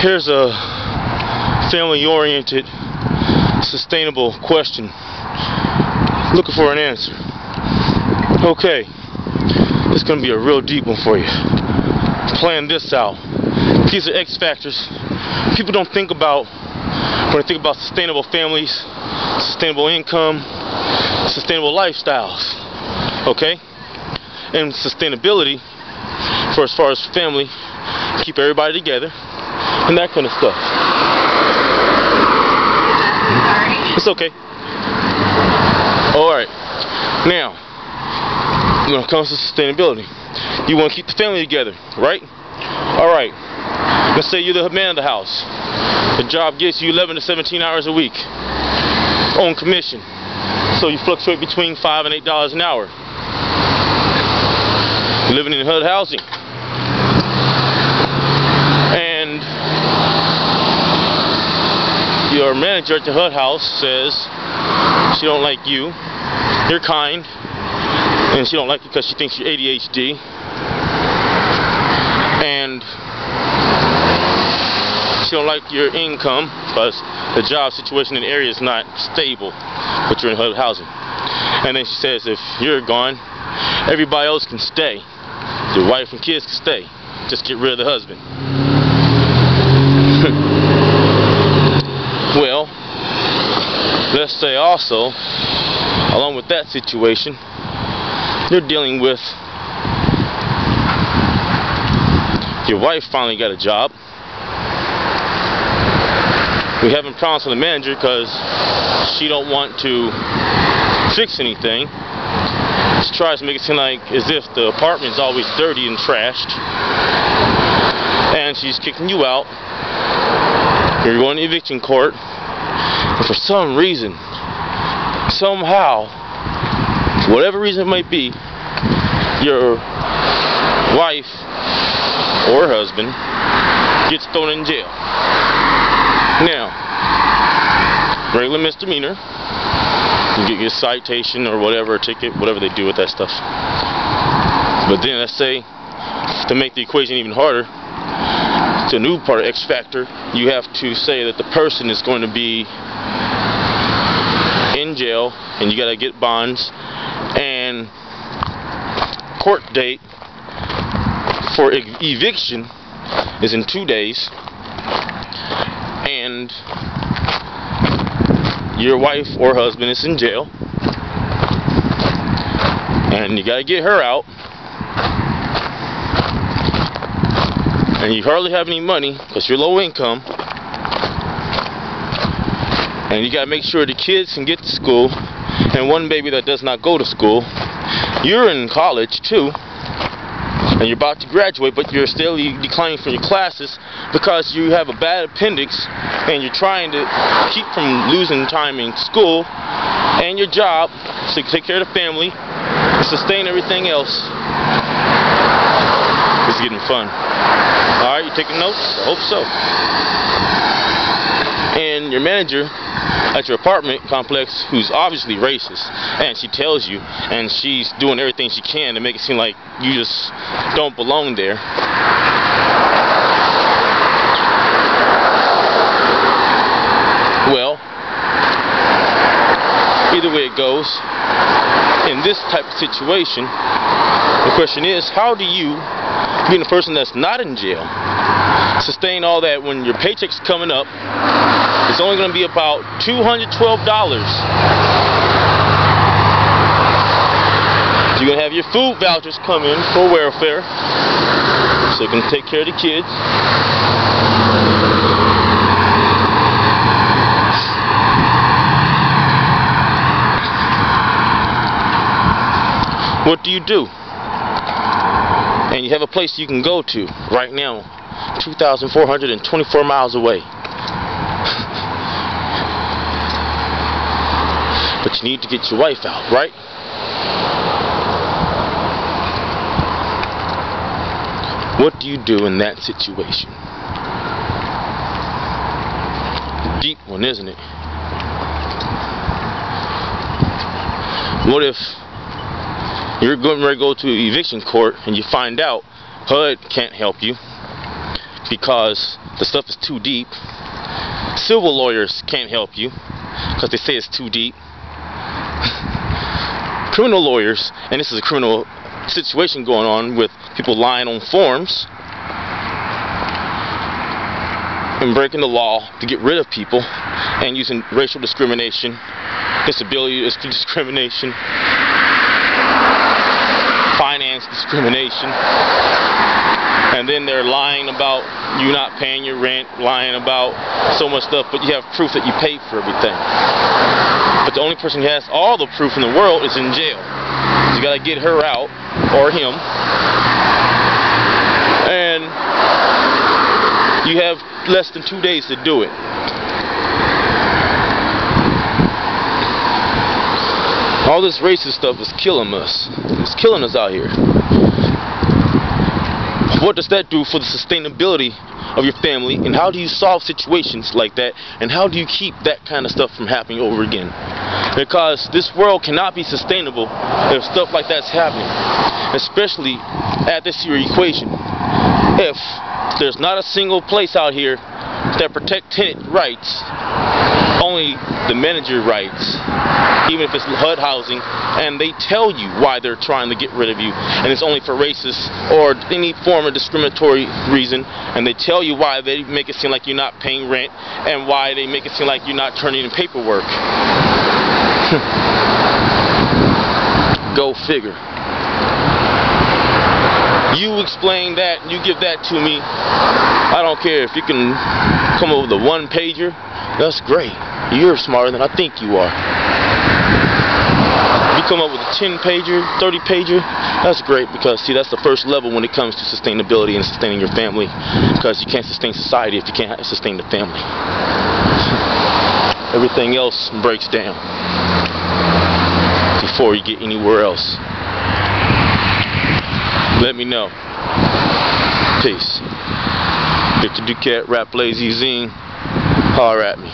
Here's a family-oriented, sustainable question. Looking for an answer. Okay, it's going to be a real deep one for you. Plan this out. These are X factors people don't think about when they think about sustainable families, sustainable income, sustainable lifestyles. Okay? And sustainability, for as far as family, keep everybody together, and that kind of stuff. Sorry. It's okay. Alright. Now, when it comes to sustainability, you want to keep the family together, right? Alright. Let's say you're the man of the house. The job gets you 11 to 17 hours a week on commission. So you fluctuate between $5 and $8 an hour. Living in HUD housing. And your manager at the HUD house says she don't like you. You're kind. And she don't like you because she thinks you're ADHD. And she don't like your income because the job situation in the area is not stable, but you're in HUD housing. And then she says if you're gone, everybody else can stay. Your wife and kids can stay. Just get rid of the husband. Well, let's say also, along with that situation, you're dealing with your wife finally got a job. We haven't promised on the manager because she don't want to fix anything. She tries to make it seem like as if the apartment's always dirty and trashed, and she's kicking you out. You're going to eviction court, and for some reason, somehow, whatever reason it might be, your wife or husband gets thrown in jail. Now, regular misdemeanor. You get your citation or whatever, ticket, whatever they do with that stuff. But then let's say, to make the equation even harder, it's a new part of X factor, you have to say that the person is going to be in jail, and you gotta get bonds, and court date for eviction is in 2 days, and your wife or husband is in jail, and you gotta get her out, and you hardly have any money because you're low income, and you gotta make sure the kids can get to school, and one baby that does not go to school. You're in college too, and you're about to graduate, but you're still declining from your classes because you have a bad appendix, and you're trying to keep from losing time in school and your job so you can take care of the family and sustain everything else. It's getting fun. Alright, you taking notes? I hope so. And your manager at your apartment complex, who's obviously racist, and she tells you, and she's doing everything she can to make it seem like you just don't belong there. Well, either way it goes, in this type of situation, the question is, how do you, being a person that's not in jail, sustain all that when your paycheck's coming up? It's only going to be about $212. You're going to have your food vouchers come in for welfare, so you can take care of the kids. What do you do? And you have a place you can go to right now, 2,424 miles away. But you need to get your wife out, right? What do you do in that situation? Deep one, isn't it? What if you're going to go to eviction court and you find out HUD can't help you, because the stuff is too deep. Civil lawyers can't help you because they say it's too deep. Criminal lawyers, and this is a criminal situation going on with people lying on forms and breaking the law to get rid of people and using racial discrimination, disability discrimination, finance discrimination, and then they're lying about you not paying your rent, lying about so much stuff, but you have proof that you paid for everything. But the only person who has all the proof in the world is in jail. You gotta get her out, or him, and you have less than 2 days to do it. All this racist stuff is killing us. It's killing us out here. What does that do for the sustainability of your family, and how do you solve situations like that, and how do you keep that kind of stuff from happening over again? Because this world cannot be sustainable if stuff like that's happening. Especially at this here equation. If there's not a single place out here that protect tenant rights, only the manager rights, even if it's HUD housing, and they tell you why they're trying to get rid of you, and it's only for racist or any form of discriminatory reason, and they tell you why they make it seem like you're not paying rent, and why they make it seem like you're not turning in paperwork. Go figure. You explain that, you give that to me. I don't care if you can come up with a one-pager. That's great. You're smarter than I think you are. If you come up with a 10-pager, 30-pager, that's great, because see, that's the first level when it comes to sustainability and sustaining your family, because you can't sustain society if you can't sustain the family. Everything else breaks down before you get anywhere else. Let me know. Peace. Victor Duquette, Rap Lazy Zine. Holler at me.